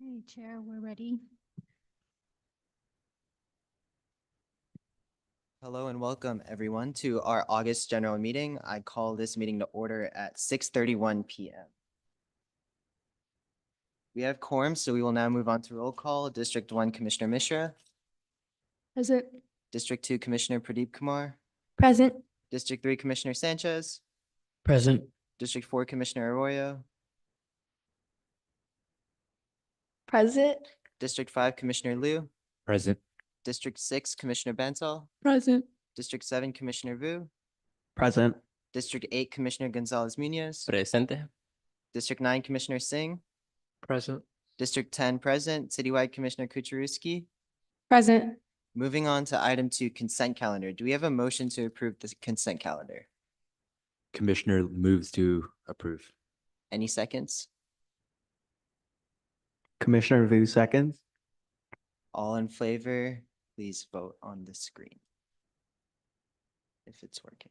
Hey, Chair, we're ready. Hello and welcome everyone to our August general meeting. I call this meeting to order at 6:31 p.m. We have quorum, so we will now move on to roll call. District 1 Commissioner Mishra, Present. District 2 Commissioner Pradeep Kumar, Present. District 3 Commissioner Sanchez, Present. District 4 Commissioner Arroyo, Present. District 5 Commissioner Liu, Present. District 6 Commissioner Bensall, Present. District 7 Commissioner Vu, Present. District 8 Commissioner Gonzalez Munoz, Presente. District 9 Commissioner Singh, Present. District 10 Present, Citywide Commissioner Kucharewski. Present. Moving on to item 2, consent calendar. Do we have a motion to approve the consent calendar? Commissioner moves to approve. Any seconds? Commissioner Vu seconds. All in favor, please vote on the screen. If it's working.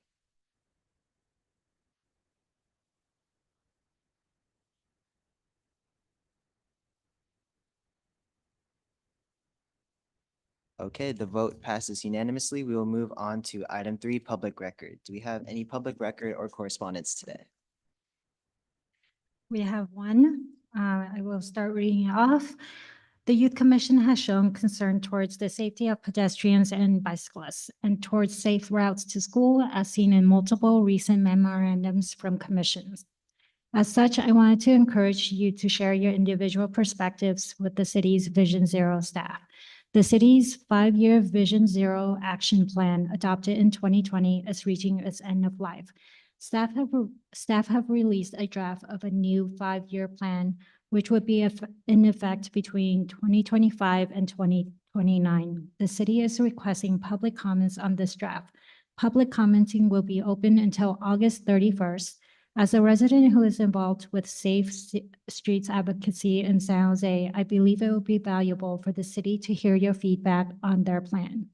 Okay, the vote passes unanimously. We will move on to item 3, public record. Do we have any public record or correspondence today? We have one. I will start reading it off. The Youth Commission has shown concern towards the safety of pedestrians and bicyclists and towards safe routes to school as seen in multiple recent memorandums from commissions. As such, I wanted to encourage you to share your individual perspectives with the city's Vision Zero staff. The city's 5-year Vision Zero action plan adopted in 2020 is reaching its end of life. Staff have released a draft of a new 5-year plan, which would be in effect between 2025 and 2029. The city is requesting public comments on this draft. Public commenting will be open until August 31st. As a resident who is involved with Safe Streets advocacy in San Jose, I believe it will be valuable for the city to hear your feedback on their plan.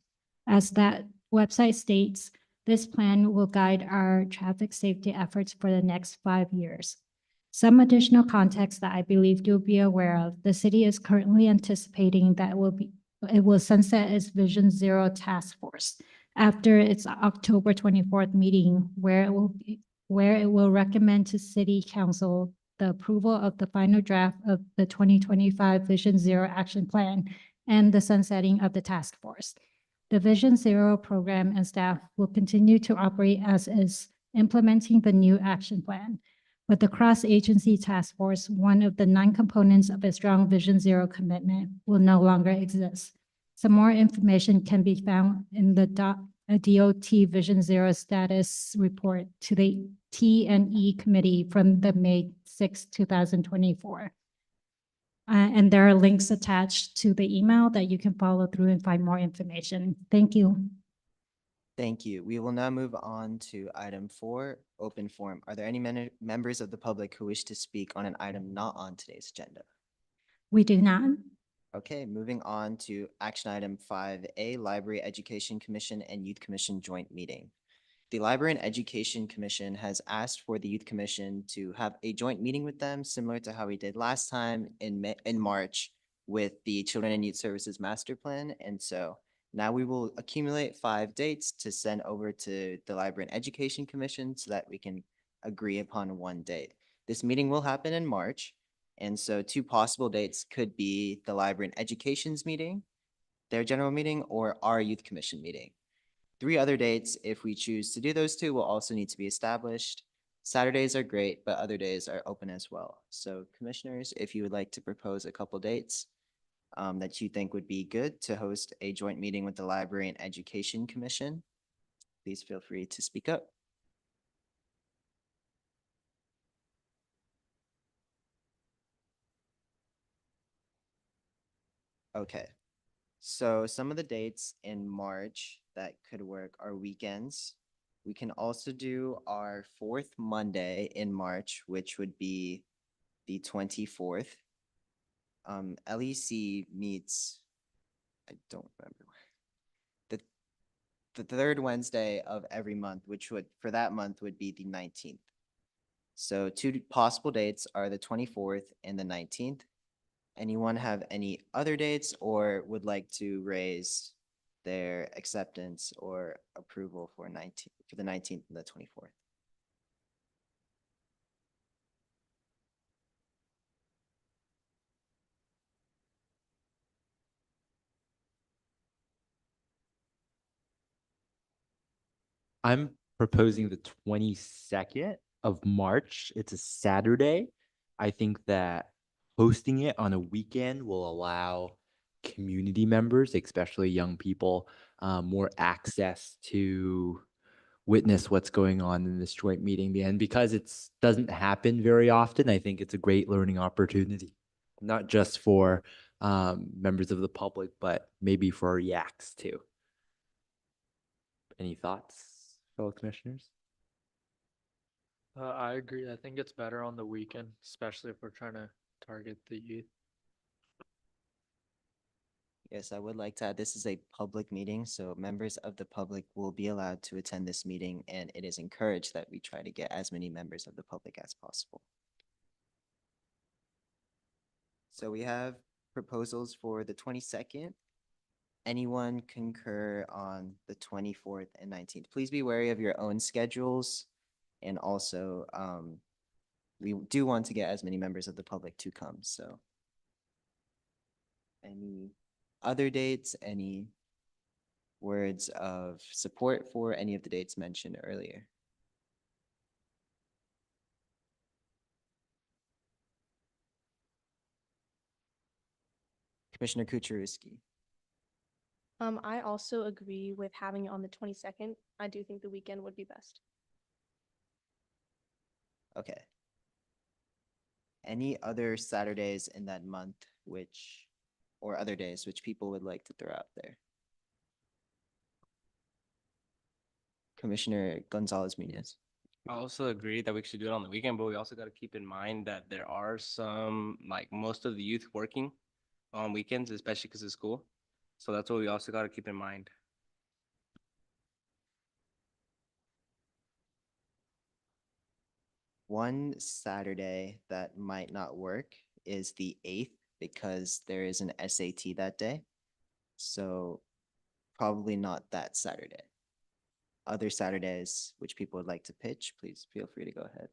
As that website states, this plan will guide our traffic safety efforts for the next 5 years. Some additional context that I believe you'll be aware of, the city is currently anticipating that it will sunset its Vision Zero task force after its October 24th meeting, where it will recommend to City Council the approval of the final draft of the 2025 Vision Zero Action Plan and the sunsetting of the task force. The Vision Zero program and staff will continue to operate as is, implementing the new action plan. But the cross-agency task force, one of the 9 components of a strong Vision Zero commitment, will no longer exist. Some more information can be found in the DOT Vision Zero status report to the T&E committee from the May 6, 2024. And there are links attached to the email that you can follow through and find more information. Thank you. Thank you. We will now move on to item 4, open forum. Are there any members of the public who wish to speak on an item not on today's agenda? We do not. Okay, moving on to action item 5A, Library Education Commission and Youth Commission joint meeting. The Library and Education Commission has asked for the Youth Commission to have a joint meeting with them, similar to how we did last time in March with the Children and Youth Services Master Plan. And so now we will accumulate 5 dates to send over to the Library and Education Commission so that we can agree upon one date. This meeting will happen in March. And so 2 possible dates could be the Library and Education's meeting, their general meeting, or our Youth Commission meeting. 3 other dates, if we choose to do those 2, will also need to be established. Saturdays are great, but other days are open as well. So commissioners, if you would like to propose a couple dates that you think would be good to host a joint meeting with the Library and Education Commission, please feel free to speak up. Okay, so some of the dates in March that could work are weekends. We can also do our 4th Monday in March, which would be the 24th. LEC meets, I don't remember. The 3rd Wednesday of every month, which would, for that month, would be the 19th. So 2 possible dates are the 24th and the 19th. Anyone have any other dates or would like to raise their acceptance or approval for the 19th and the 24th? I'm proposing the 22nd of March. It's a Saturday. I think that hosting it on a weekend will allow community members, especially young people, more access to witness what's going on in this joint meeting. And because it doesn't happen very often, I think it's a great learning opportunity, not just for members of the public, but maybe for our yaks too. Any thoughts, fellow commissioners? I agree. I think it's better on the weekend, especially if we're trying to target the youth. Yes, I would like to add, this is a public meeting, so members of the public will be allowed to attend this meeting, and it is encouraged that we try to get as many members of the public as possible. So we have proposals for the 22nd. Anyone concur on the 24th and 19th? Please be wary of your own schedules. And also, we do want to get as many members of the public to come, so. Any other dates, any words of support for any of the dates mentioned earlier? Commissioner Kuczerowski. I also agree with having it on the 22nd. I do think the weekend would be best. Okay. Any other Saturdays in that month or other days which people would like to throw out there? Commissioner Gonzalez Munoz. I also agree that we should do it on the weekend, but we also got to keep in mind that there are some, like most of the youth working on weekends, especially because of school. So that's what we also got to keep in mind. One Saturday that might not work is the 8th because there is an SAT that day. So probably not that Saturday. Other Saturdays which people would like to pitch, please feel free to go ahead.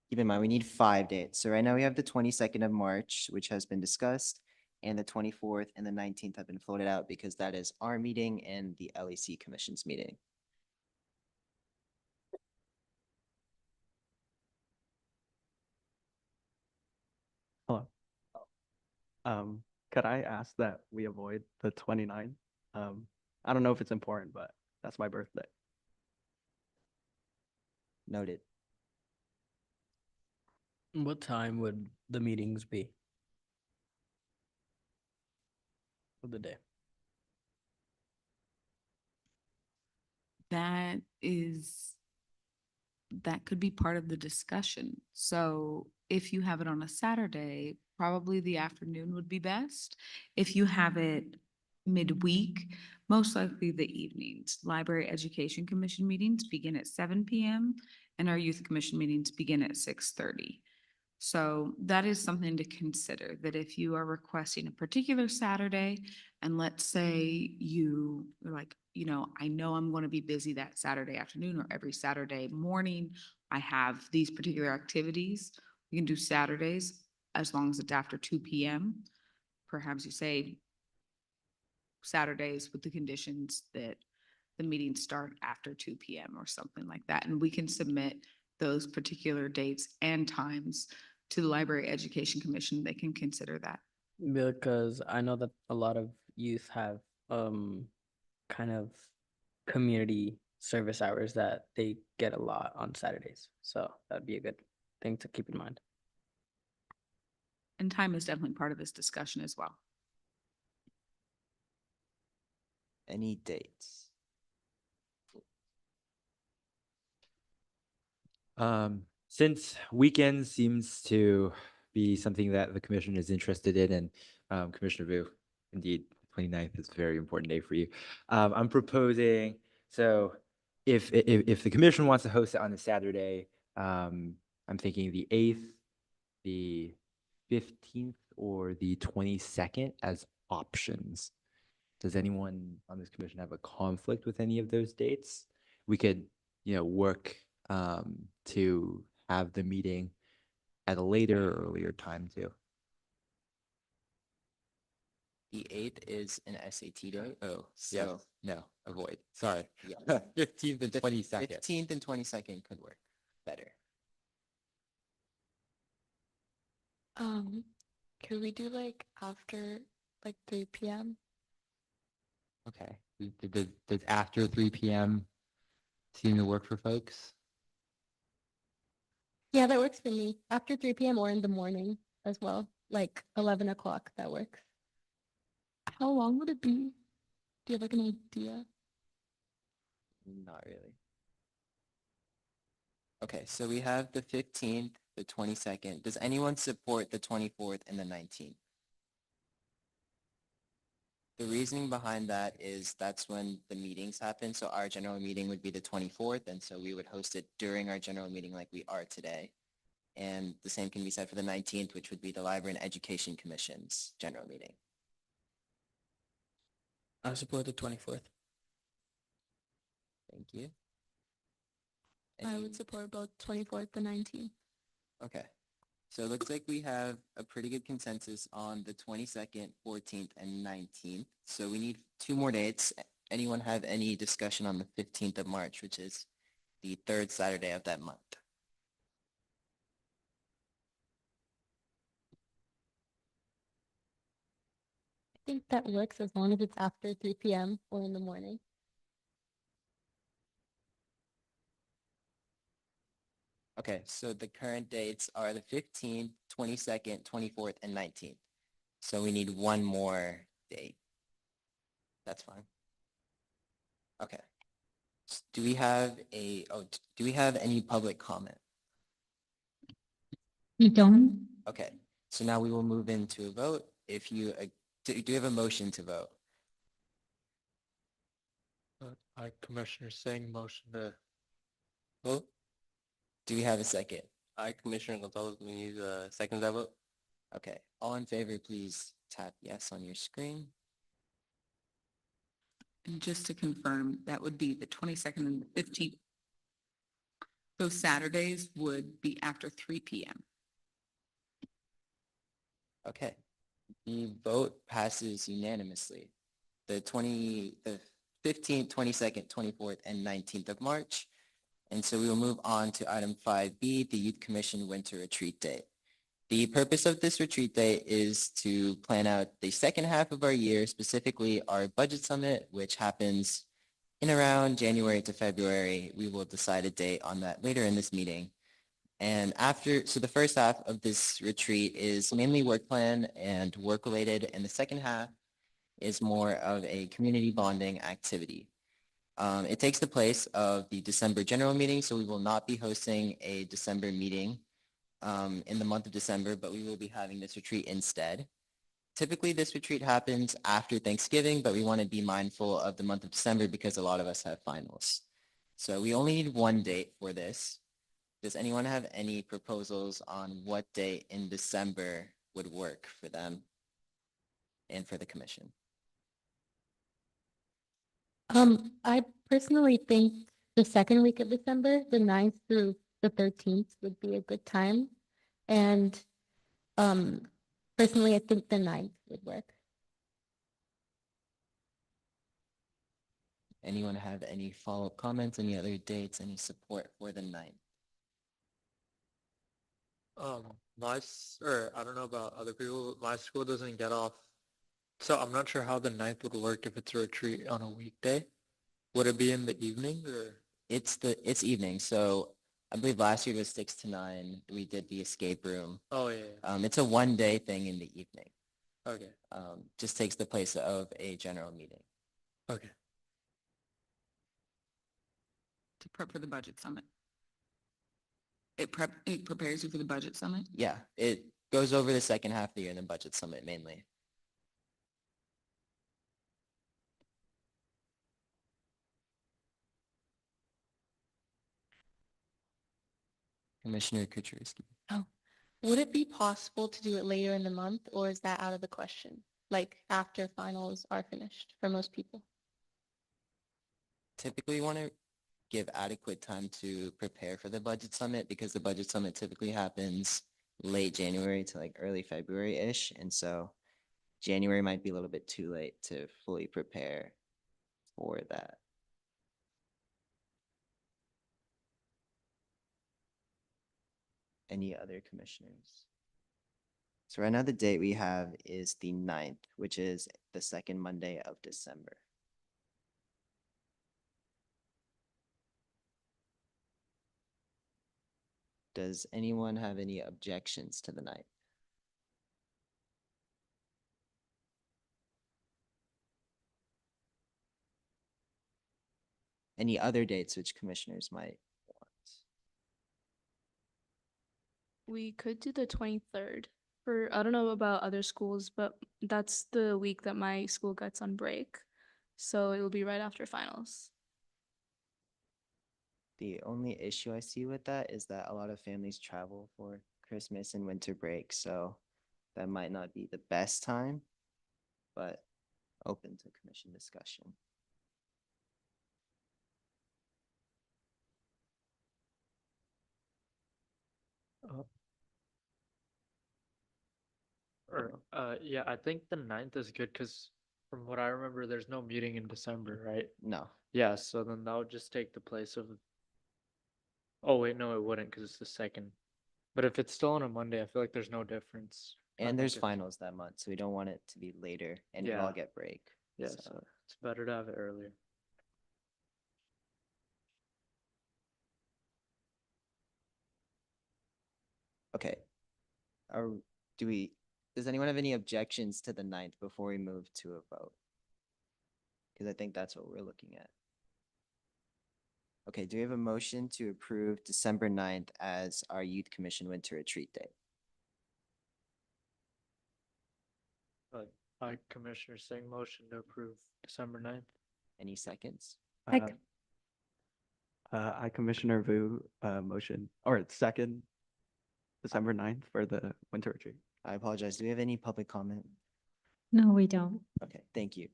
Keep in mind, we need 5 dates. So right now we have the 22nd of March, which has been discussed, and the 24th and the 19th have been floated out because that is our meeting and the LEC Commission's meeting. Hello. Could I ask that we avoid the 29th? I don't know if it's important, but that's my birthday. Noted. What time would the meetings be? Of the day? That could be part of the discussion. So if you have it on a Saturday, probably the afternoon would be best. If you have it midweek, most likely the evenings. Library Education Commission meetings begin at 7 p.m. and our Youth Commission meetings begin at 6:30. So that is something to consider, that if you are requesting a particular Saturday, and let's say you're like, I know I'm going to be busy that Saturday afternoon or every Saturday morning, I have these particular activities. We can do Saturdays as long as it's after 2 p.m. Perhaps you say Saturdays with the conditions that the meetings start after 2 p.m. or something like that. And we can submit those particular dates and times to the Library Education Commission. They can consider that. Because I know that a lot of youth have kind of community service hours that they get a lot on Saturdays. So that'd be a good thing to keep in mind. And time is definitely part of this discussion as well. Any dates? Since weekends seems to be something that the commission is interested in, and Commissioner Vu, indeed, 29th is a very important day for you. I'm proposing, so if the commission wants to host it on a Saturday, I'm thinking the 8th, the 15th, or the 22nd as options. Does anyone on this commission have a conflict with any of those dates? We could, work to have the meeting at a later, earlier time too. The 8th is an SAT day. Oh, Yes, so no, avoid. Sorry. yeah. 15th and 22nd. 15th and 22nd could work better. Could we do like after like 3 p.m.? Okay. Does after 3 p.m. seem to work for folks? Yeah, that works for me. After 3 p.m. or in the morning as well, like 11 o'clock, that works. How long would it be? Do you have like an idea? Not really. Okay, so we have the 15th, the 22nd. Does anyone support the 24th and the 19th? The reasoning behind that is that's when the meetings happen. So our general meeting would be the 24th, and so we would host it during our general meeting like we are today. And the same can be said for the 19th, which would be the Library and Education Commission's general meeting. I support the 24th. Thank you. I Any- would support both 24th and 19th. Okay. So it looks like we have a pretty good consensus on the 22nd, 14th, and 19th. So we need 2 more dates. Anyone have any discussion on the 15th of March, which is the 3rd Saturday of that month? I think that works as long as it's after 3 p.m. or in the morning. Okay, so the current dates are the 15th, 22nd, 24th, and 19th. So we need 1 more date. That's fine. Okay. Do we have do we have any public comment? You don't? Okay, so now we will move into a vote. If you, do you have a motion to vote? I, Commissioner Singh, motion to Vote? Do we have a second? I, Commissioner Gonzalez, we need a second that vote. Okay, all in favor, please tap yes on your screen. And just to confirm, that would be the 22nd and the 15th. Those Saturdays would be after 3 p.m. Okay, the vote passes unanimously. The 15th, 22nd, 24th, and 19th of March. And so we will move on to item 5B, the Youth Commission Winter Retreat Day. The purpose of this retreat day is to plan out the second half of our year, specifically our budget summit, which happens in around January to February. We will decide a date on that later in this meeting. And so the first half of this retreat is mainly work plan and work related, and the second half is more of a community bonding activity. It takes the place of the December general meeting, so we will not be hosting a December meeting in the month of December, but we will be having this retreat instead. Typically, this retreat happens after Thanksgiving, but we want to be mindful of the month of December because a lot of us have finals. So we only need 1 date for this. Does anyone have any proposals on what date in December would work for them and for the commission? I personally think the second week of December, the 9th through the 13th would be a good time. And personally, I think the 9th would work. Anyone have any follow-up comments, any other dates, any support for the 9th? I don't know about other people, my school doesn't get off. So I'm not sure how the 9th would work if it's a retreat on a weekday. Would it be in the evening or? It's evening, so I believe last year was 6 to 9. We did the escape room. Oh, yeah, yeah. It's a 1-day thing in the evening. Okay, Just takes the place of a general meeting. okay. to prep for the budget summit. It prepares you for the budget summit. Yeah, it goes over the second half of the year in the budget summit mainly. Commissioner Kuczynski. Would it be possible to do it later in the month, or is that out of the question? Like after finals are finished for most people? Typically want to give adequate time to prepare for the budget summit because the budget summit typically happens late January to like early February-ish. And so January might be a little bit too late to fully prepare for that. Any other commissioners? So right now the date we have is the 9th, which is the second Monday of December. Does anyone have any objections to the 9th? Any other dates which commissioners might want? We could do the 23rd. For, I don't know about other schools, but that's the week that my school gets on break. So it will be right after finals. The only issue I see with that is that a lot of families travel for Christmas and winter break, so that might not be the best time, but open to commission discussion. Yeah, I think the 9th is good because from what I remember, there's no meeting in December, right? No, Yeah, so then that would just take the place of. Oh wait, no, it wouldn't because it's the second. But if it's still on a Monday, I feel like there's no difference. I and think there's it's- finals that month, so we don't want it to be later and we all Yeah. get break. Yeah, so- so it's better to have it earlier. Okay. Are, does anyone have any objections to the 9th before we move to a vote? Because I think that's what we're looking at. Okay, do we have a motion to approve December 9th as our Youth Commission Winter Retreat Day? Commissioner Singh motion to approve December 9th. Any seconds? Like- I Commissioner Vu, motion, or second, December 9th for the winter retreat. I apologize. Do we have any public comment? No, we don't. Okay, thank you.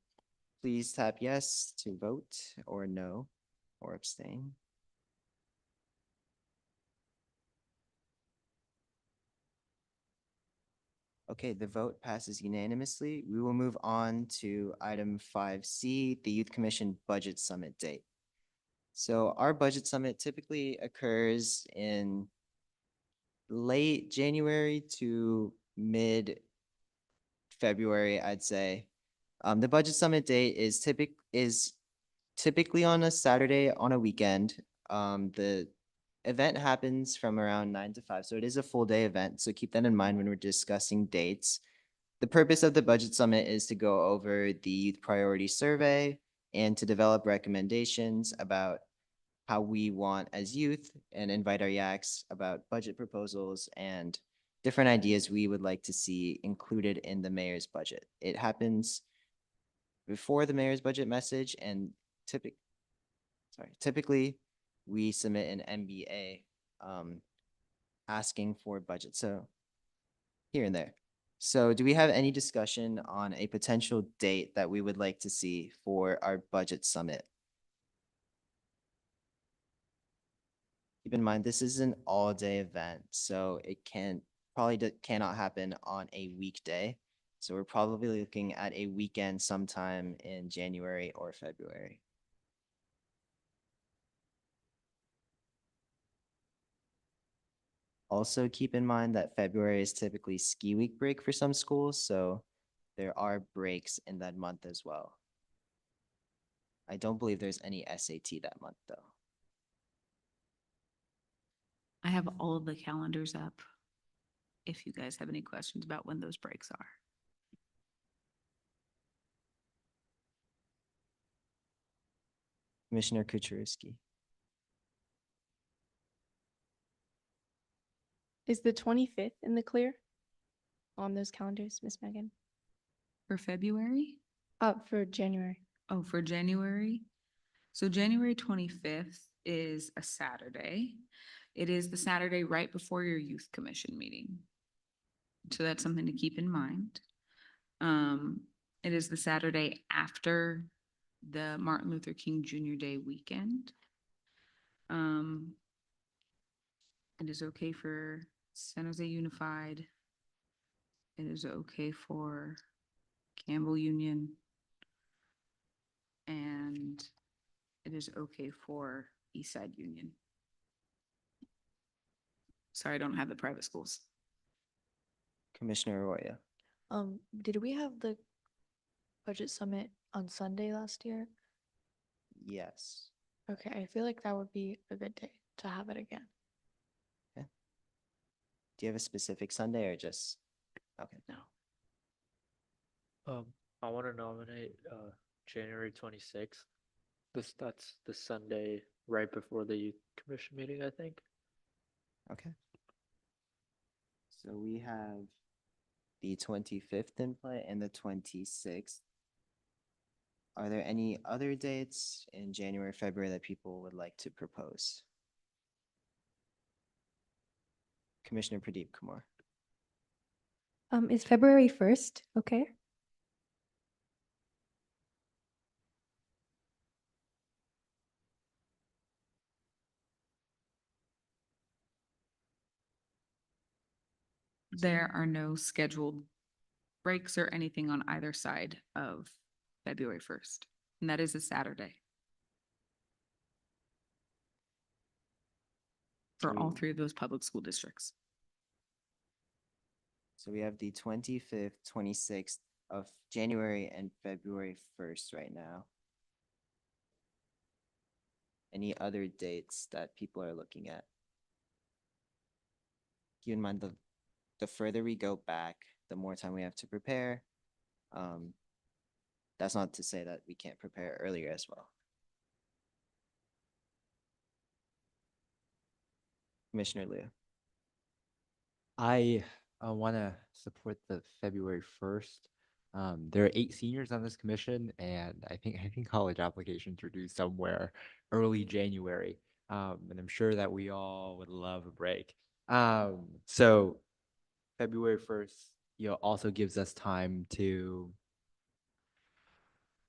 Please tap yes to vote or no or abstain. Okay, the vote passes unanimously. We will move on to item 5C, the Youth Commission Budget Summit date. So our budget summit typically occurs in late January to mid-February, I'd say. The budget summit date is typically on a Saturday on a weekend. The event happens from around 9 to 5, so it is a full day event. So keep that in mind when we're discussing dates. The purpose of the budget summit is to go over the youth priority survey and to develop recommendations about how we want as youth and invite our yaks about budget proposals and different ideas we would like to see included in the mayor's budget. It happens before the mayor's budget message and typically we submit an MBA asking for budget. So here and there. So do we have any discussion on a potential date that we would like to see for our budget summit? Keep in mind, this is an all-day event, so it cannot happen on a weekday. So we're probably looking at a weekend sometime in January or February. Also, keep in mind that February is typically ski week break for some schools, so there are breaks in that month as well. I don't believe there's any SAT that month, though. I have all of the calendars up. If you guys have any questions about when those breaks are. Commissioner Kuczynski. Is the 25th in the clear on those calendars, Miss Megan? For February? For January. Oh, for January? So January 25th is a Saturday. It is the Saturday right before your youth commission meeting. So that's something to keep in mind. It is the Saturday after the Martin Luther King Jr. Day weekend. It is okay for San Jose Unified. It is okay for Campbell Union. And it is okay for Eastside Union. Sorry, I don't have the private schools. Commissioner Arroyo. Did we have the budget summit on Sunday last year? Yes. Okay, I feel like that would be a good day to have it again. Do you have a specific Sunday or just? Okay. No. I want to nominate January 26th. That's the Sunday right before the youth commission meeting, I think. Okay. So we have the 25th in play and the 26th. Are there any other dates in January, February that people would like to propose? Commissioner Pradeep Kumar. Is February 1st okay? There are no scheduled breaks or anything on either side of February 1st, and that is a Saturday. For Can all we- three of those public school districts. So we have the 25th, 26th of January and February 1st right now. Any other dates that people are looking at? Keep in mind, the further we go back, the more time we have to prepare. That's not to say that we can't prepare earlier as well. Commissioner Liu. I want to support the February 1st. There are 8 seniors on this commission, and I think college applications are due somewhere early January. And I'm sure that we all would love a break. So February 1st, also gives us time to.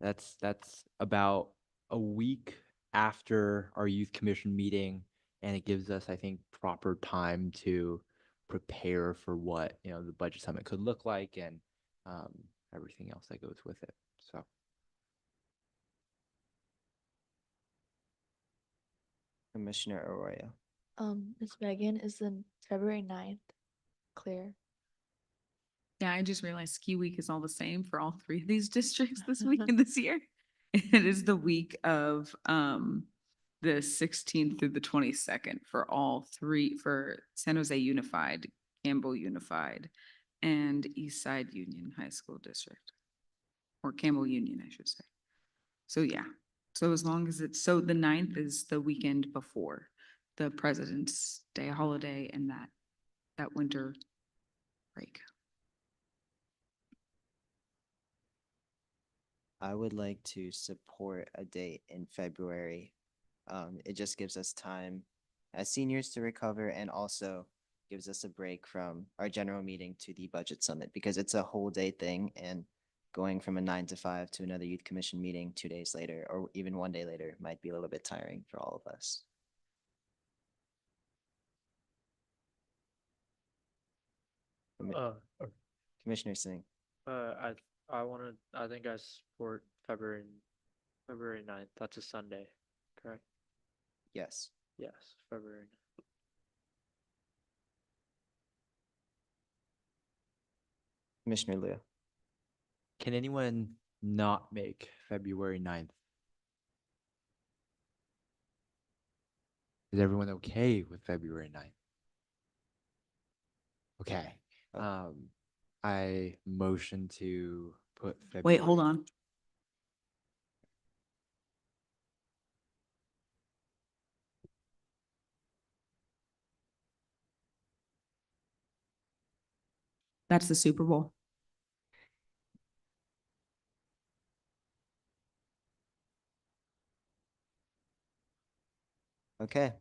That's about a week after our youth commission meeting, and it gives us, I think, proper time to prepare for what the budget summit could look like and everything else that goes with it. So Commissioner Arroyo. Ms. Megan, is the February 9th clear? Yeah, I just realized ski week is all the same for all three of these districts this week and this year. It is the week of the 16th through the 22nd for all three, for San Jose Unified, Campbell Unified, and Eastside Union High School District. Or Campbell Union, I should say. So yeah, so as long as it's, so the 9th is the weekend before the President's Day holiday and that winter break. I would like to support a date in February. It just gives us time as seniors to recover and also gives us a break from our general meeting to the budget summit because it's a whole day thing and going from a 9 to 5 to another youth commission meeting 2 days later or even 1 day later might be a little bit tiring for all of us. Commissioner Singh. I think I support February 9th. That's a Sunday, correct? Yes. Yes, February 9th. Commissioner Liu. can anyone not make February 9th? Is everyone okay with February 9th? Okay. I motion to put Wait, hold February- on. That's the Super Bowl. Okay.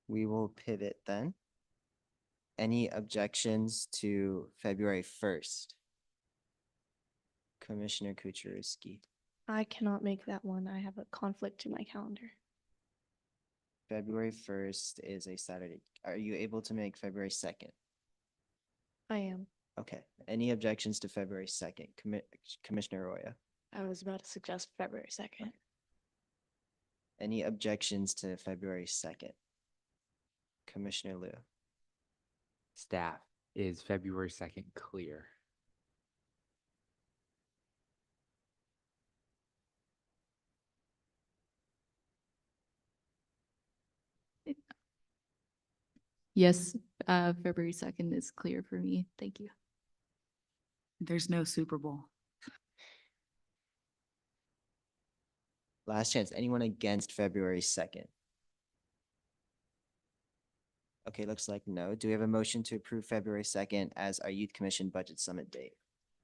We will pivot then. Any objections to February 1st? Commissioner Kuchariski, I cannot make that one. I have a conflict in my calendar. February 1st is a Saturday. Are you able to make February 2nd? I am. Okay. Any objections to February 2nd? Commissioner Roya? I was about to suggest February 2nd. Any objections to February 2nd? Commissioner Liu? Staff, is February 2nd clear? Yes, February 2nd is clear for me. Thank you. There's no Super Bowl. Last chance. Anyone against February 2nd? Okay, looks like no. Do we have a motion to approve February 2nd as our Youth Commission Budget Summit date?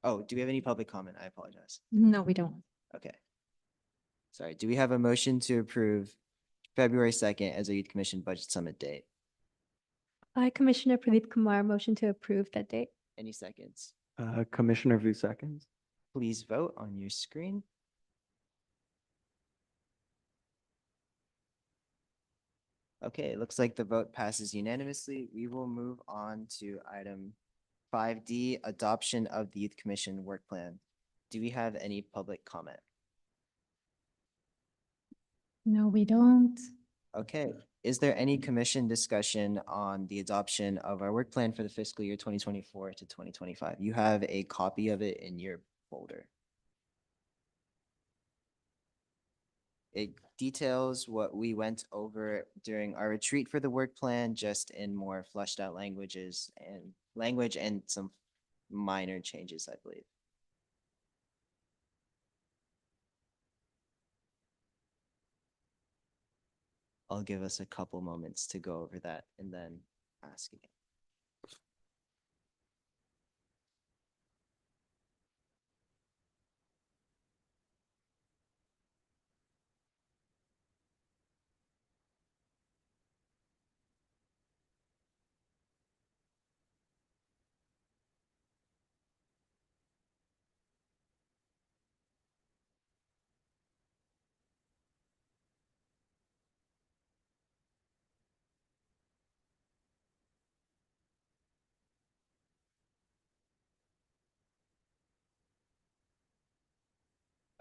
Oh, do we have any public comment? I apologize. No, we don't. Okay. Sorry, do we have a motion to approve February 2nd as a Youth Commission Budget Summit date? I, Commissioner Pradeep Kumar, motion to approve that date. Any seconds? Commissioner Vu seconds. Please vote on your screen. Okay, it looks like the vote passes unanimously. We will move on to item 5D, adoption of the Youth Commission work plan. Do we have any public comment? No, we don't. Okay, is there any commission discussion on the adoption of our work plan for the fiscal year 2024 to 2025? You have a copy of it in your folder. It details what we went over during our retreat for the work plan, just in more fleshed out language and some minor changes, I believe. I'll give us a couple moments to go over that and then ask again.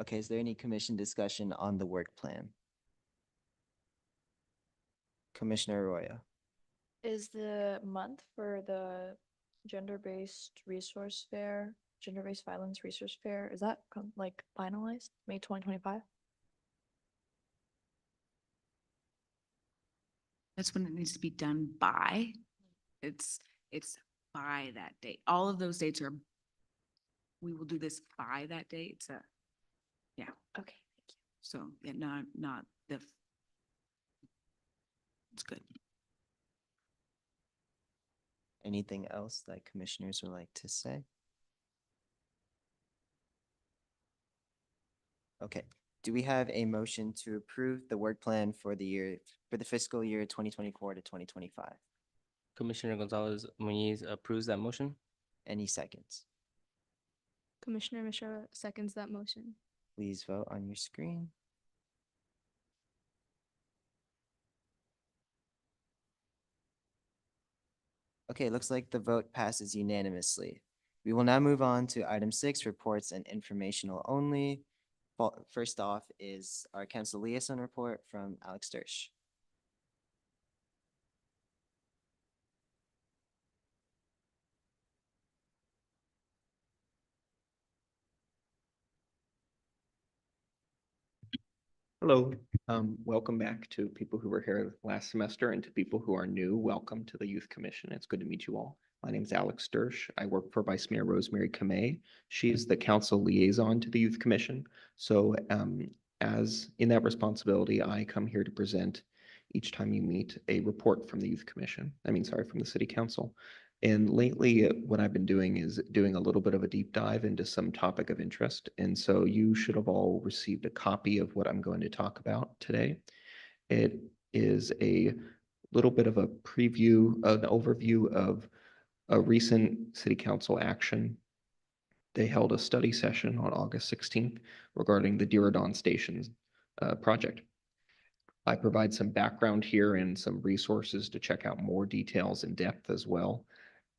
Okay, is there any commission discussion on the work plan? Commissioner Arroyo. Is the month for the gender-based resource fair, gender-based violence resource fair, is that like finalized, May 2025? That's when it needs to be done by. It's by that date. All of those dates are, we will do this by that date. So, yeah. Okay, thank you. So, yeah, not the. It's good. Anything else that commissioners would like to say? Okay, do we have a motion to approve the work plan for the fiscal year 2024 to 2025? Commissioner Gonzalez Muniz approves that motion. Any seconds? Commissioner Mishra seconds that motion. Please vote on your screen. Okay, it looks like the vote passes unanimously. We will now move on to item 6, reports and informational only. First off is our council liaison report from Alex Dersch. Hello, welcome back to people who were here last semester and to people who are new. Welcome to the Youth Commission. It's good to meet you all. My name is Alex Dersch. I work for Vice Mayor Rosemary Kamei. She is the council liaison to the Youth Commission. So as in that responsibility, I come here to present each time you meet a report from the Youth Commission. From the City Council. And lately, what I've been doing is doing a little bit of a deep dive into some topic of interest. And so you should have all received a copy of what I'm going to talk about today. It is a little bit of a preview, an overview of a recent city council action. They held a study session on August 16th regarding the Diridon Station project. I provide some background here and some resources to check out more details in depth as well.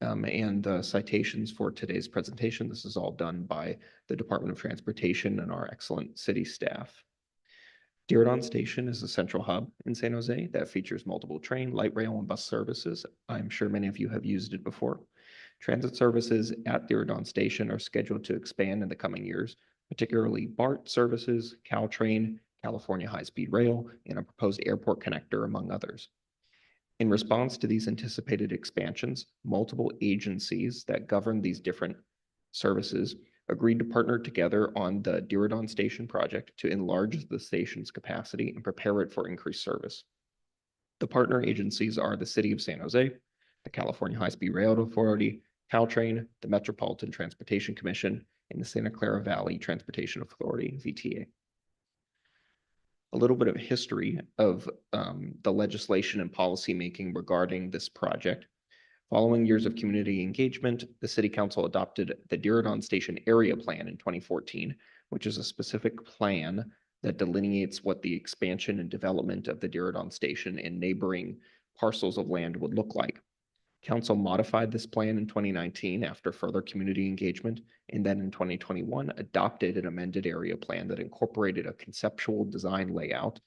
And citations for today's presentation. This is all done by the Department of Transportation and our excellent city staff. Diridon Station is a central hub in San Jose that features multiple train, light rail, and bus services. I'm sure many of you have used it before. Transit services at Diridon Station are scheduled to expand in the coming years, particularly BART services, Caltrain, California High-Speed Rail, and a proposed airport connector, among others. In response to these anticipated expansions, multiple agencies that govern these different services agreed to partner together on the Diridon Station project to enlarge the station's capacity and prepare it for increased service. The partner agencies are the City of San Jose, the California High-Speed Rail Authority, Caltrain, the Metropolitan Transportation Commission, and the Santa Clara Valley Transportation Authority, VTA. A little bit of history of the legislation and policymaking regarding this project. Following years of community engagement, the City Council adopted the Diridon Station Area Plan in 2014, which is a specific plan that delineates what the expansion and development of the Diridon Station and neighboring parcels of land would look like. Council modified this plan in 2019 after further community engagement, and then in 2021 adopted an amended area plan that incorporated a conceptual design layout,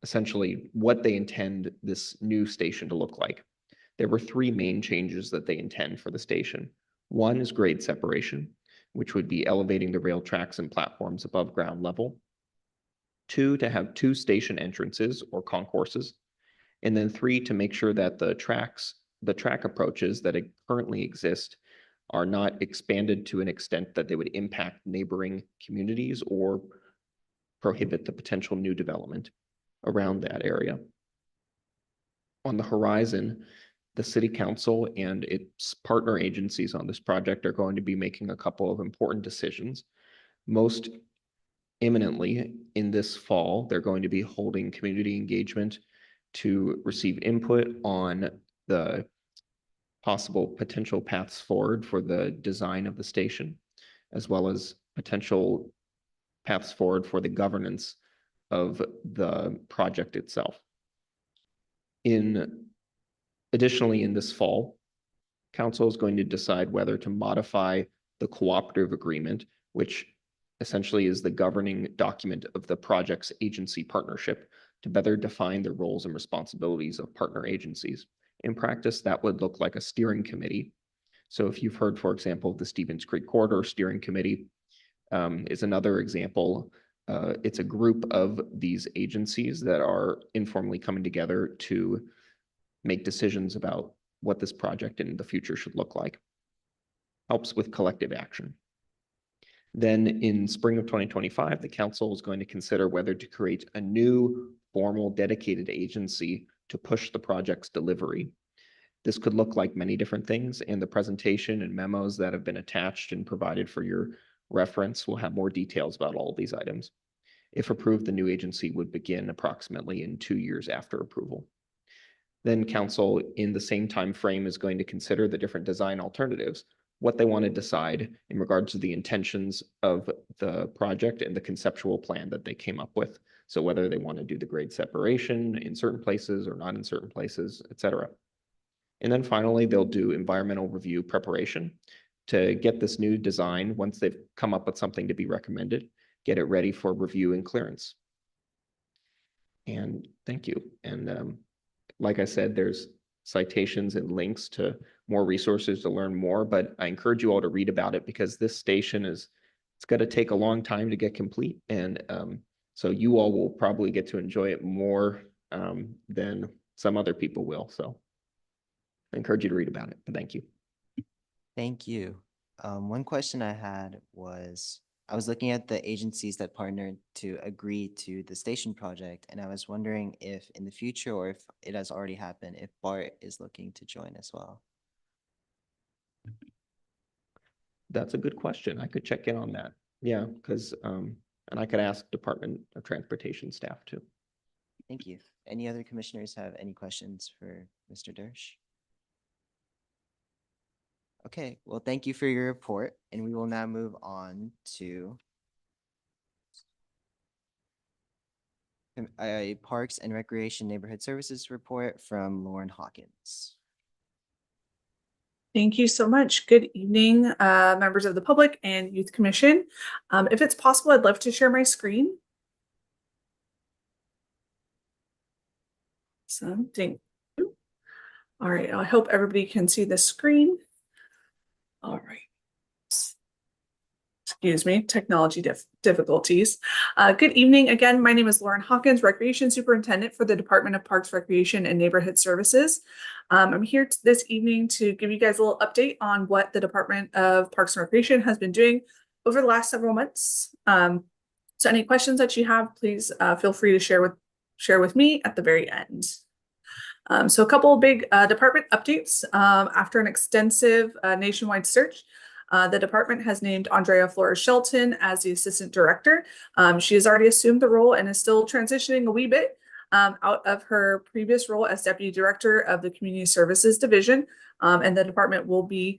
essentially what they intend this new station to look like. There were three main changes that they intend for the station. One is grade separation, which would be elevating the rail tracks and platforms above ground level. Two, to have two station entrances or concourses. And then three, to make sure that the track approaches that currently exist are not expanded to an extent that they would impact neighboring communities or prohibit the potential new development around that area. On the horizon, the City Council and its partner agencies on this project are going to be making a couple of important decisions. Most imminently in this fall, they're going to be holding community engagement to receive input on the possible potential paths forward for the design of the station, as well as potential paths forward for the governance of the project itself. Additionally, in this fall, Council is going to decide whether to modify the cooperative agreement, which essentially is the governing document of the project's agency partnership, to better define the roles and responsibilities of partner agencies. In practice, that would look like a steering committee. So if you've heard, for example, the Stevens Creek Corridor Steering Committee is another example. It's a group of these agencies that are informally coming together to make decisions about what this project in the future should look like. Helps with collective action. Then in spring of 2025, the council is going to consider whether to create a new formal dedicated agency to push the project's delivery. This could look like many different things, and the presentation and memos that have been attached and provided for your reference will have more details about all of these items. If approved, the new agency would begin approximately in 2 years after approval. Then council in the same time frame is going to consider the different design alternatives, what they want to decide in regards to the intentions of the project and the conceptual plan that they came up with. So whether they want to do the grade separation in certain places or not in certain places, et cetera. And then finally, they'll do environmental review preparation to get this new design, once they've come up with something to be recommended, get it ready for review and clearance. And thank you. And like I said, there's citations and links to more resources to learn more, but I encourage you all to read about it because this station it's going to take a long time to get complete. And so you all will probably get to enjoy it more than some other people will. So I encourage you to read about it, but thank you. Thank you. One question I had was, I was looking at the agencies that partnered to agree to the station project, and I was wondering if in the future, or if it has already happened, if BART is looking to join as well. That's a good question. I could check in on that. Yeah, because and I could ask Department of Transportation staff too. Thank you. Any other commissioners have any questions for Mr. Dersch? Okay, well, thank you for your report, and we will now move on to a Parks and Recreation Neighborhood Services report from Lauren Hawkins. Thank you so much. Good evening, members of the public and Youth Commission. If it's possible, I'd love to share my screen. Thank you. All right, I hope everybody can see the screen. All right. Excuse me, technology difficulties. Good evening again. My name is Lauren Hawkins, Recreation Superintendent for the Department of Parks, Recreation, and Neighborhood Services. I'm here this evening to give you guys a little update on what the Department of Parks and Recreation has been doing over the last several months. So any questions that you have, please feel free to share with me at the very end. So a couple of big department updates. After an extensive nationwide search, the department has named Andrea Flores Shelton as the assistant director. She has already assumed the role and is still transitioning a wee bit out of her previous role as deputy director of the community services division. And the department will be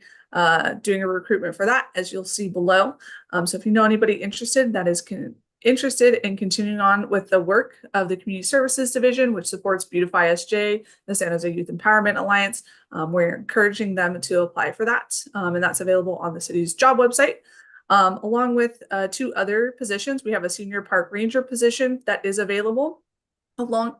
doing a recruitment for that, as you'll see below. So if you know anybody interested that is interested in continuing on with the work of the Community Services Division, which supports Beautify SJ, the San Jose Youth Empowerment Alliance. We're encouraging them to apply for that, and that's available on the city's job website. Along with 2 other positions, we have a senior park ranger position that is available along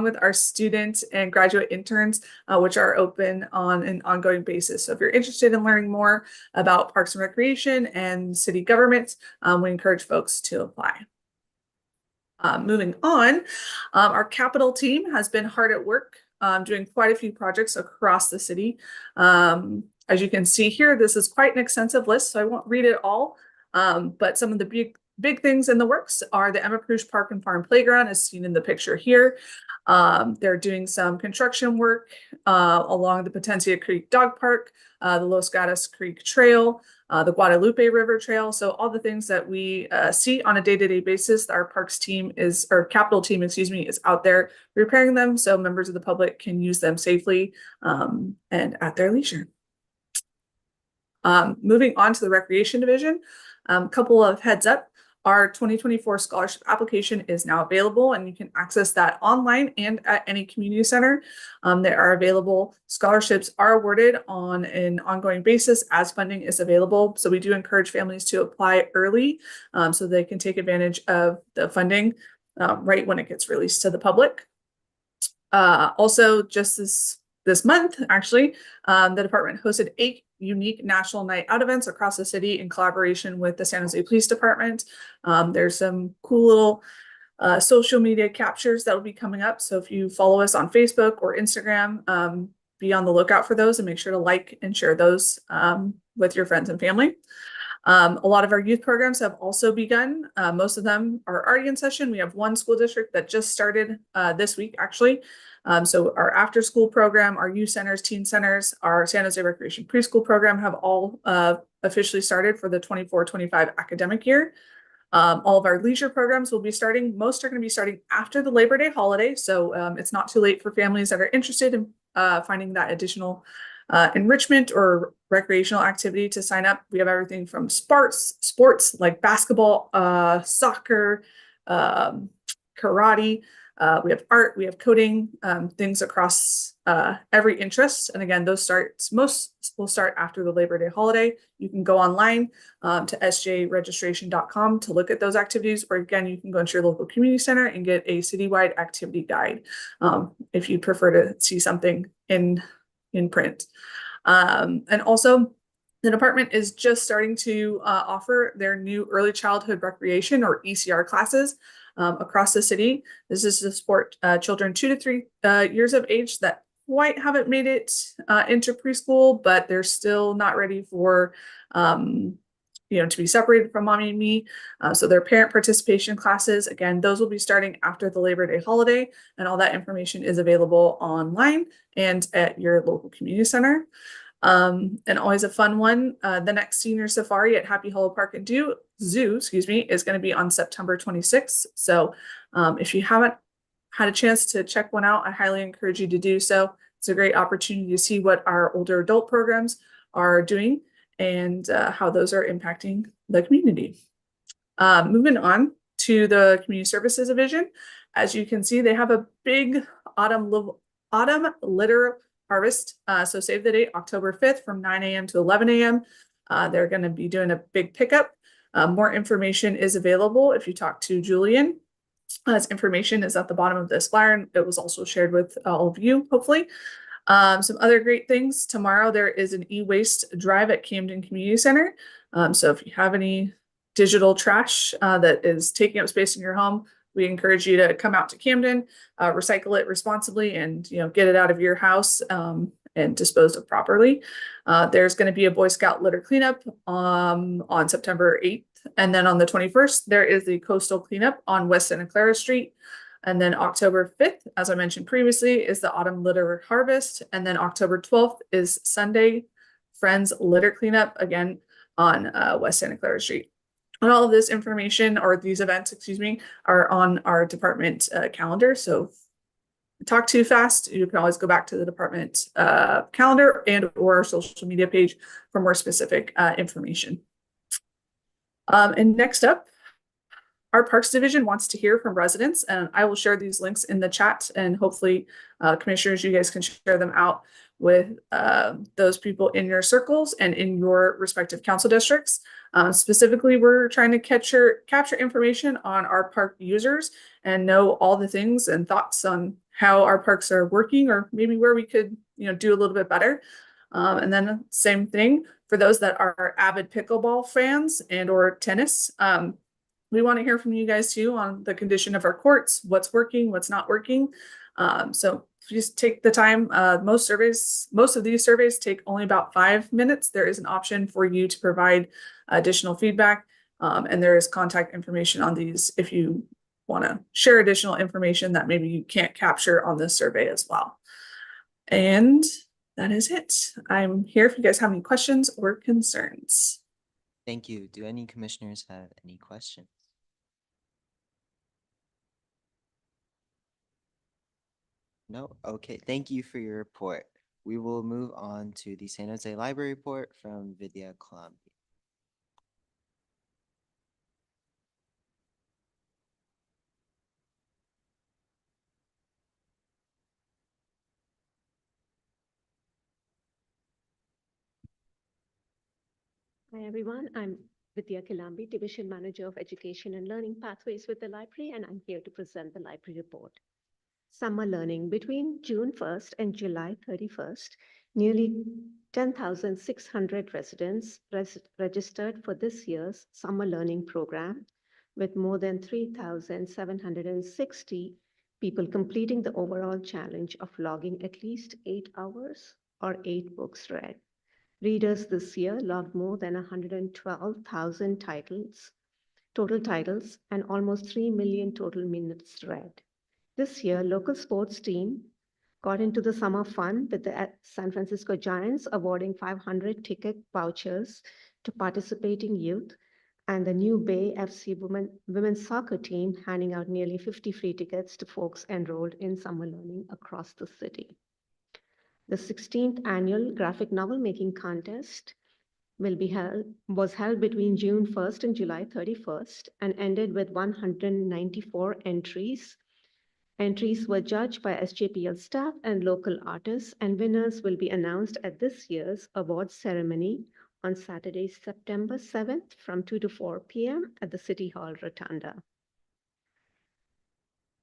with our student and graduate interns, which are open on an ongoing basis. So if you're interested in learning more about Parks and Recreation and city government, we encourage folks to apply. Moving on, our capital team has been hard at work doing quite a few projects across the city. As you can see here, this is quite an extensive list, so I won't read it all, but some of the big things in the works are the Emma Cruz Park and Farm Playground, as seen in the picture here. They're doing some construction work along the Potencia Creek Dog Park, the Los Gatos Creek Trail, the Guadalupe River Trail. So all the things that we see on a day-to-day basis, our parks team capital team, excuse me, is out there repairing them so members of the public can use them safely and at their leisure. Moving on to the Recreation Division, a couple of heads up. Our 2024 scholarship application is now available, and you can access that online and at any community center. They are available. Scholarships are awarded on an ongoing basis as funding is available. So we do encourage families to apply early so they can take advantage of the funding right when it gets released to the public. Also, just this month, actually, the department hosted 8 unique national night out events across the city in collaboration with the San Jose Police Department. There's some cool little social media captures that will be coming up. So if you follow us on Facebook or Instagram, be on the lookout for those and make sure to like and share those with your friends and family. A lot of our youth programs have also begun. Most of them are already in session. We have one school district that just started this week, actually. So our after school program, our youth centers, teen centers, our San Jose Recreation Preschool program have all officially started for the 24-25 academic year. All of our leisure programs will be starting. Most are going to be starting after the Labor Day holiday. So it's not too late for families that are interested in finding that additional enrichment or recreational activity to sign up. We have everything from sports like basketball, soccer, karate. We have art, we have coding, things across every interest. And again, most will start after the Labor Day holiday. You can go online to sjregistration.com to look at those activities, or again, you can go into your local community center and get a citywide activity guide if you prefer to see something in print. And also, the department is just starting to offer their new early childhood recreation or ECR classes across the city. This is to support children 2 to 3 years of age that quite haven't made it into preschool, but they're still not ready for to be separated from mommy and me. So their parent participation classes, again, those will be starting after the Labor Day holiday, and all that information is available online and at your local community center. And always a fun one. The next senior safari at Happy Hollow Park and Zoo, excuse me, is going to be on September 26th. So if you haven't had a chance to check one out, I highly encourage you to do so. It's a great opportunity to see what our older adult programs are doing and how those are impacting the community. Moving on to the Community Services Division. As you can see, they have a big autumn litter harvest. So save the date, October 5th from 9 a.m. to 11 a.m. They're going to be doing a big pickup. More information is available if you talk to Julian. His information is at the bottom of this flyer, and it was also shared with all of you, hopefully. Some other great things. Tomorrow there is an e-waste drive at Camden Community Center. So if you have any digital trash that is taking up space in your home, we encourage you to come out to Camden, recycle it responsibly, and get it out of your house and disposed of properly. There's going to be a Boy Scout litter cleanup on September 8th. And then on the 21st, there is the coastal cleanup on West Santa Clara Street. And then October 5th, as I mentioned previously, is the autumn litter harvest. And then October 12th is Sunday Friends litter cleanup, again on West Santa Clara Street. And all of this information, or these events, excuse me, are on our department calendar. So talk too fast, you can always go back to the department calendar and or our social media page for more specific information. And next up, our Parks Division wants to hear from residents, and I will share these links in the chat, and hopefully commissioners, you guys can share them out with those people in your circles and in your respective council districts. Specifically, we're trying to capture information on our park users and know all the things and thoughts on how our parks are working, or maybe where we could do a little bit better. And then same thing for those that are avid pickleball fans and or tennis. We want to hear from you guys too on the condition of our courts, what's working, what's not working. So just take the time. Most of these surveys take only about 5 minutes. There is an option for you to provide additional feedback, and there is contact information on these if you want to share additional information that maybe you can't capture on this survey as well. And that is it. I'm here if you guys have any questions or concerns. Thank you. Do any commissioners have any questions? No? Okay, thank you for your report. We will move on to the San Jose Library report from Vidya Kalambi. Hi, everyone. I'm Vidya Kalambi, Division Manager of Education and Learning Pathways with the library, and I'm here to present the library report. Summer learning. Between June 1st and July 31st, nearly 10,600 residents registered for this year's summer learning program, with more than 3,760 people completing the overall challenge of logging at least 8 hours or 8 books read. Readers this year logged more than 112,000 total titles, and almost 3 million total minutes read. This year, local sports team got into the summer fun with the San Francisco Giants awarding 500 ticket vouchers to participating youth, and the New Bay FC women's soccer team handing out nearly 50 free tickets to folks enrolled in summer learning across the city. The 16th annual graphic novel making contest was held between June 1st and July 31st and ended with 194 entries. Entries were judged by SJPL staff and local artists, and winners will be announced at this year's awards ceremony on Saturday, September 7th from 2 to 4 p.m. at the City Hall Rotunda.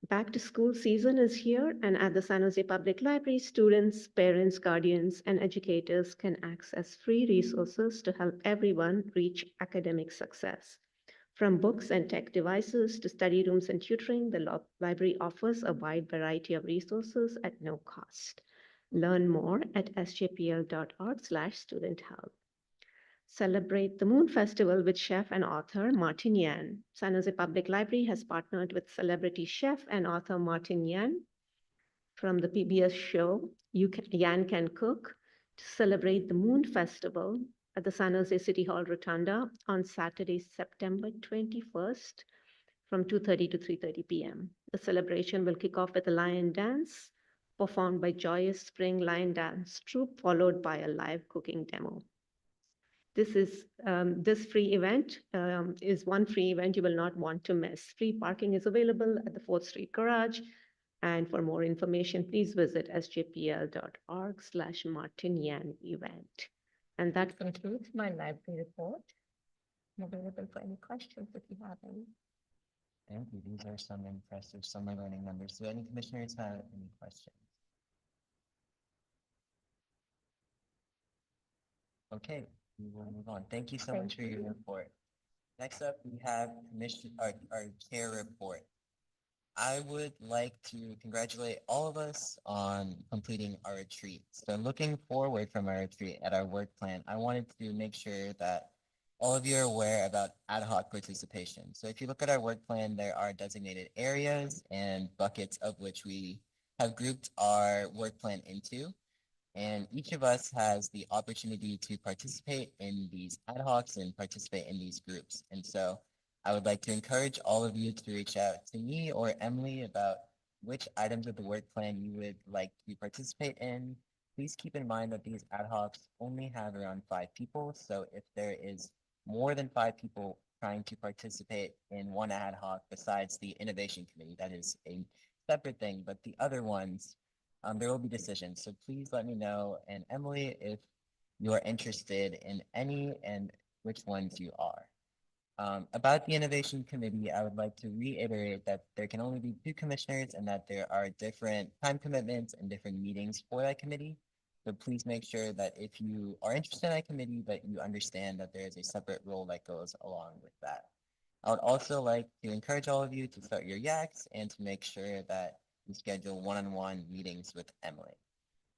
Back to school season is here, and at the San Jose Public Library, students, parents, guardians, and educators can access free resources to help everyone reach academic success. From books and tech devices to study rooms and tutoring, the library offers a wide variety of resources at no cost. Learn more at sjpl.org/studenthelp. Celebrate the Moon Festival with chef and author Martin Yan. San Jose Public Library has partnered with celebrity chef and author Martin Yan from the PBS show Yan Can Cook to celebrate the Moon Festival at the San Jose City Hall Rotunda on Saturday, September 21st from 2:30 to 3:30 p.m. The celebration will kick off with a lion dance performed by Joyous Spring Lion Dance Troupe, followed by a live cooking demo. This free event is one free event you will not want to miss. Free parking is available at the 4th Street Garage. And for more information, please visit sjpl.org/Martin event. And that concludes my library report. I'm available for any questions if you have any. Thank you. These are some impressive summer learning numbers. Do any commissioners have any questions? Okay, we will move on. Thank you so much for your report. Next up, we have our chair report. I would like to congratulate all of us on completing our retreat. So looking forward from our retreat at our work plan, I wanted to make sure that all of you are aware about ad hoc participation. So if you look at our work plan, there are designated areas and buckets of which we have grouped our work plan into. And each of us has the opportunity to participate in these ad hocs and participate in these groups. And so I would like to encourage all of you to reach out to me or Emily about which items of the work plan you would like to participate in. Please keep in mind that these ad hocs only have around 5 people. So if there is more than 5 people trying to participate in one ad hoc besides the innovation committee, that is a separate thing, but the other ones, there will be decisions. So please let me know, and Emily, if you are interested in any and which ones you are. About the Innovation Committee, I would like to reiterate that there can only be 2 commissioners and that there are different time commitments and different meetings for that committee. So please make sure that if you are interested in that committee, that you understand that there is a separate role that goes along with that. I would also like to encourage all of you to start your YACs and to make sure that you schedule one-on-one meetings with Emily.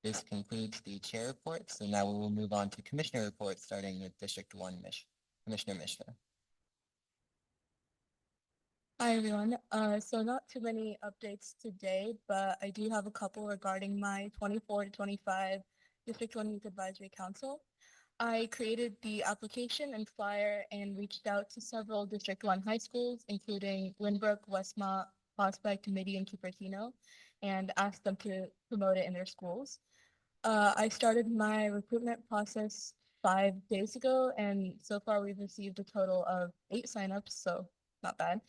This concludes the chair report. So now we will move on to commissioner reports, starting with District 1, Commissioner Mishra. Hi, everyone. So not too many updates today, but I do have a couple regarding my 24 to 25 District 1 Youth Advisory Council. I created the application and flyer and reached out to several District 1 high schools, including Lynbrook, Westmont, Prospect, Mitty, and Cupertino, and asked them to promote it in their schools. I started my recruitment process 5 days ago, and so far we've received a total of 8 signups, so not bad.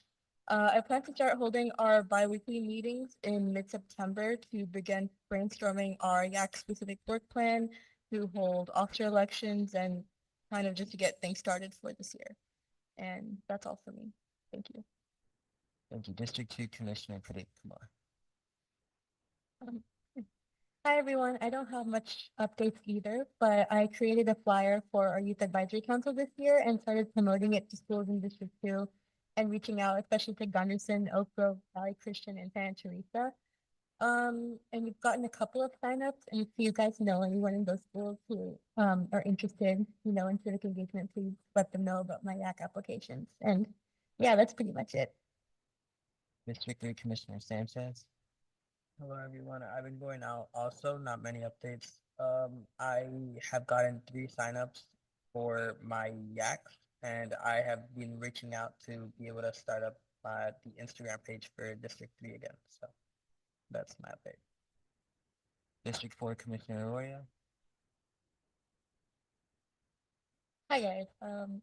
I plan to start holding our bi-weekly meetings in mid-September to begin brainstorming our YAC-specific work plan, to hold officer elections, and kind of just to get things started for this year. And that's all for me. Thank you. Thank you. District 2 Commissioner Pradeep Kumar. Hi, everyone. I don't have much updates either, but I created a flyer for our Youth Advisory Council this year and started promoting it to schools in District 2 and reaching out, especially to Gunderson, Oak Grove, Valley Christian, and Santa Teresa. And we've gotten a couple of signups, and if you guys know anyone in those schools who are interested, in civic engagement, please let them know about my YAC applications. And yeah, that's pretty much it. District 3 Commissioner Sanchez. Hello, everyone. I've been going out also, not many updates. I have gotten 3 signups for my YACs, and I have been reaching out to be able to start up the Instagram page for District 3 again. So that's my update. District 4 Commissioner Arroyo. Hi, guys.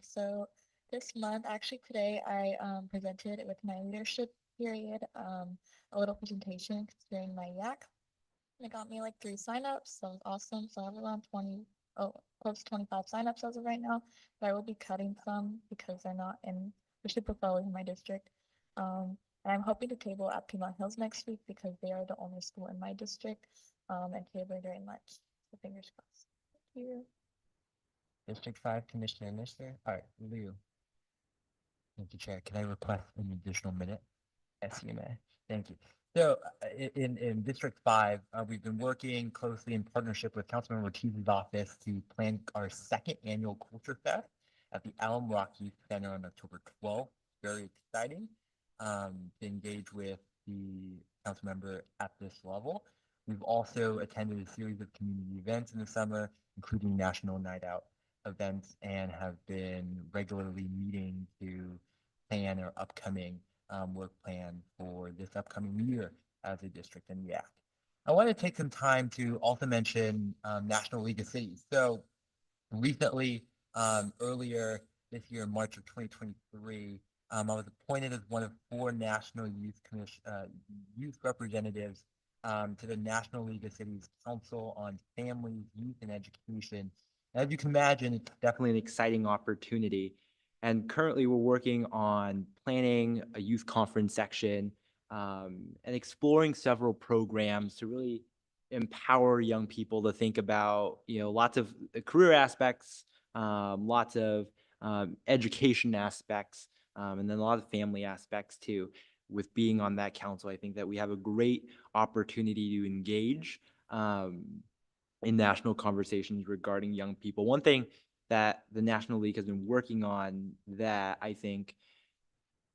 So this month, actually today, I presented with my leadership period, a little presentation considering my YAC. It got me like 3 signups, so it was awesome. So I have around close to 25 signups as of right now, but I will be cutting some because they're not in the super following in my district. And I'm hoping to table at Piedmont Hills next week because they are the only school in my district, and table during lunch. So fingers crossed. Thank you. District 5 Commissioner Mishra. All right, Liu. Thank you, Chair. Can I request an additional minute? Yes, you may. Thank you. So in District 5, we've been working closely in partnership with Councilmember Ortiz's office to plan our 2nd annual Culture Fest at the Alum Rock Youth Center on October 12th. Very exciting to engage with the council member at this level. We've also attended a series of community events in the summer, including National Night Out events, and have been regularly meeting to plan our upcoming work plan for this upcoming year as a district in YAC. I want to take some time to also mention National League of Cities. So recently, earlier this year, in March of 2023, I was appointed as one of 4 National Youth representatives to the National League of Cities Council on Families, Youth, and Education. As you can imagine, it's definitely an exciting opportunity. And currently, we're working on planning a youth conference section and exploring several programs to really empower young people to think about, lots of career aspects, lots of education aspects, and then a lot of family aspects too. With being on that council, I think that we have a great opportunity to engage in national conversations regarding young people. One thing that the National League has been working on that I think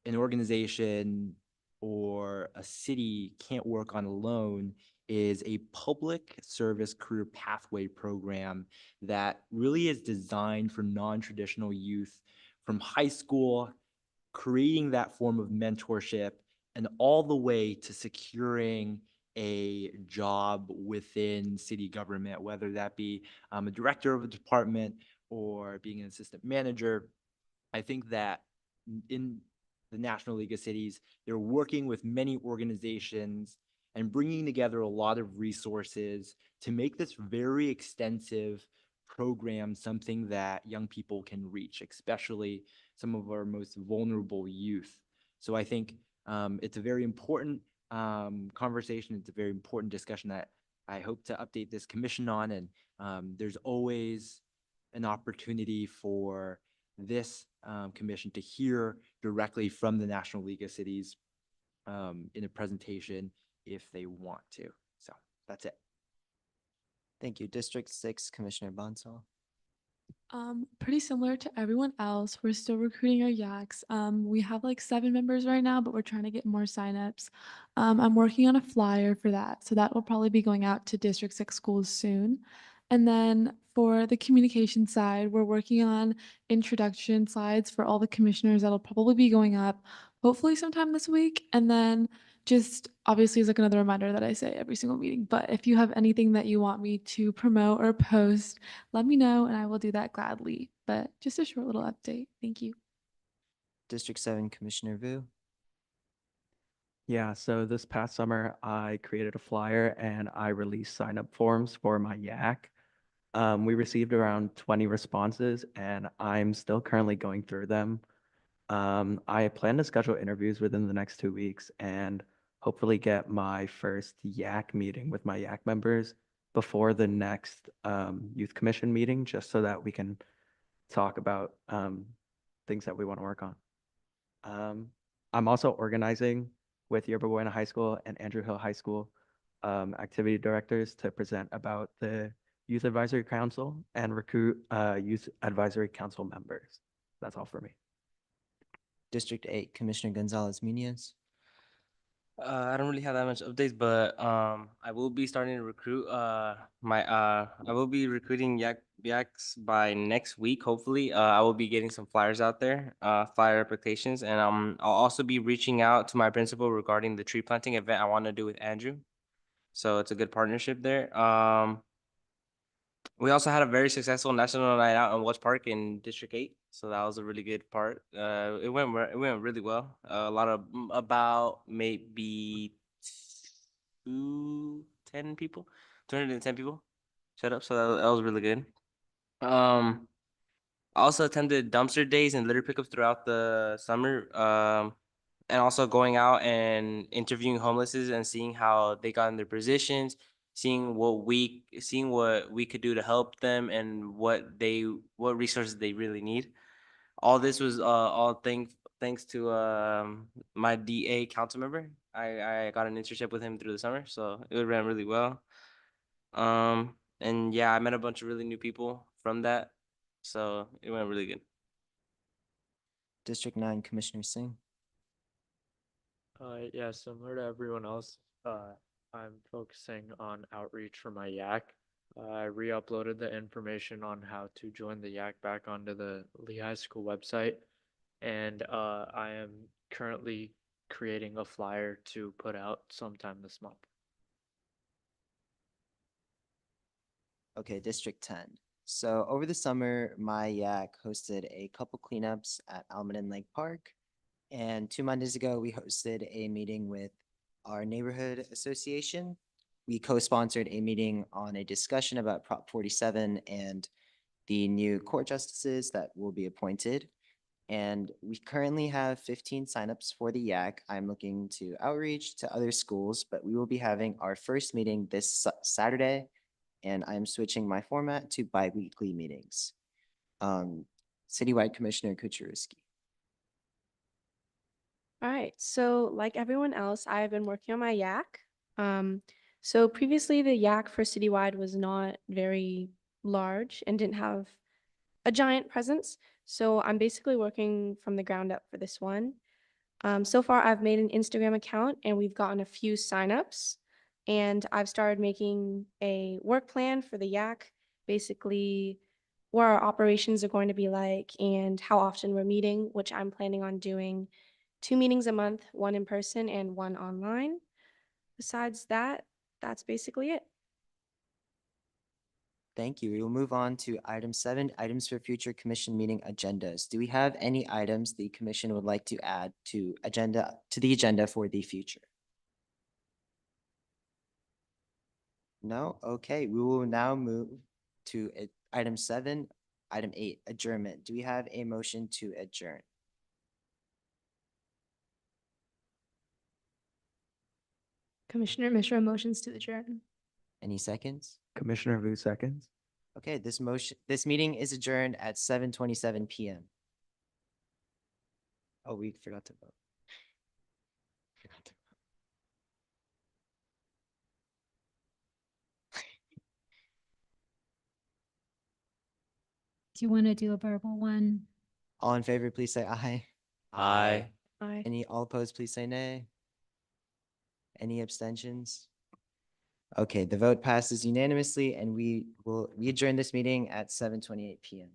an organization or a city can't work on alone is a public service career pathway program that really is designed for non-traditional youth from high school, creating that form of mentorship and all the way to securing a job within city government, whether that be a director of a department or being an assistant manager. I think that in the National League of Cities, they're working with many organizations and bringing together a lot of resources to make this very extensive program something that young people can reach, especially some of our most vulnerable youth. So I think it's a very important conversation. It's a very important discussion that I hope to update this commission on. And there's always an opportunity for this commission to hear directly from the National League of Cities in a presentation if they want to. So that's it. Thank you. District 6, Commissioner Bonsall. Pretty similar to everyone else. We're still recruiting our YACs. We have like 7 members right now, but we're trying to get more signups. I'm working on a flyer for that, so that will probably be going out to District 6 schools soon. And then for the communication side, we're working on introduction slides for all the commissioners that'll probably be going up hopefully sometime this week. And then just obviously is like another reminder that I say every single meeting, but if you have anything that you want me to promote or post, let me know and I will do that gladly. But just a short little update. Thank you. District 7, Commissioner Vu. Yeah, so this past summer, I created a flyer and I released sign-up forms for my YAC. We received around 20 responses and I'm still currently going through them. I plan to schedule interviews within the next 2 weeks and hopefully get my first YAC meeting with my YAC members before the next youth commission meeting, just so that we can talk about things that we want to work on. I'm also organizing with Yerba Buena High School and Andrew Hill High School activity directors to present about the Youth Advisory Council and recruit Youth Advisory Council members. That's all for me. District 8, Commissioner Gonzalez Munoz. I don't really have that much updates, but I will be starting to recruit I will be recruiting YACs by next week, hopefully. I will be getting some flyers out there, flyer applications, and I'll also be reaching out to my principal regarding the tree planting event I want to do with Andrew. So it's a good partnership there. We also had a very successful national night out in Welch Park in District 8. So that was a really good part. It went really well. A lot of about maybe 210 people showed up. So that was really good. I also attended dumpster days and litter pickups throughout the summer. And also going out and interviewing homelesses and seeing how they got in their positions, seeing what we could do to help them and what resources they really need. All this was all thanks to my DA council member. I got an internship with him through the summer, so it ran really well. And yeah, I met a bunch of really new people from that, so it went really good. District 9, Commissioner Singh. Yeah, similar to everyone else, I'm focusing on outreach for my YAC. I re-uploaded the information on how to join the Yak back onto the Lehigh School website. And I am currently creating a flyer to put out sometime this month. Okay, District 10. So over the summer, my yak hosted a couple cleanups at Almaden Lake Park. And 2 Mondays ago, we hosted a meeting with our neighborhood association. We co-sponsored a meeting on a discussion about Prop 47 and the new court justices that will be appointed. And we currently have 15 signups for the Yak. I'm looking to outreach to other schools, but we will be having our first meeting this Saturday, and I'm switching my format to bi-weekly meetings. Citywide Commissioner Kuczynski. All right, so like everyone else, I've been working on my Yak. So previously the Yak for Citywide was not very large and didn't have a giant presence. So I'm basically working from the ground up for this one. So far I've made an Instagram account and we've gotten a few signups, and I've started making a work plan for the Yak, basically what our operations are going to be like and how often we're meeting, which I'm planning on doing 2 meetings a month, 1 in person and 1 online. Besides that, that's basically it. Thank you. We will move on to item 7, items for future commission meeting agendas. Do we have any items the commission would like to add to the agenda for the future? No? Okay, we will now move to item 7, item 8, adjournment. Do we have a motion to adjourn? Commissioner Mishra motions to adjourn. Any seconds? Commissioner Vu seconds. Okay, this meeting is adjourned at 7:27 PM. Oh, we forgot to vote. Do you want to do a verbal one? All in favor, please say aye. Aye. Aye. All opposed, please say nay. Any abstentions? Okay, the vote passes unanimously, and we adjourn this meeting at 7:28 PM.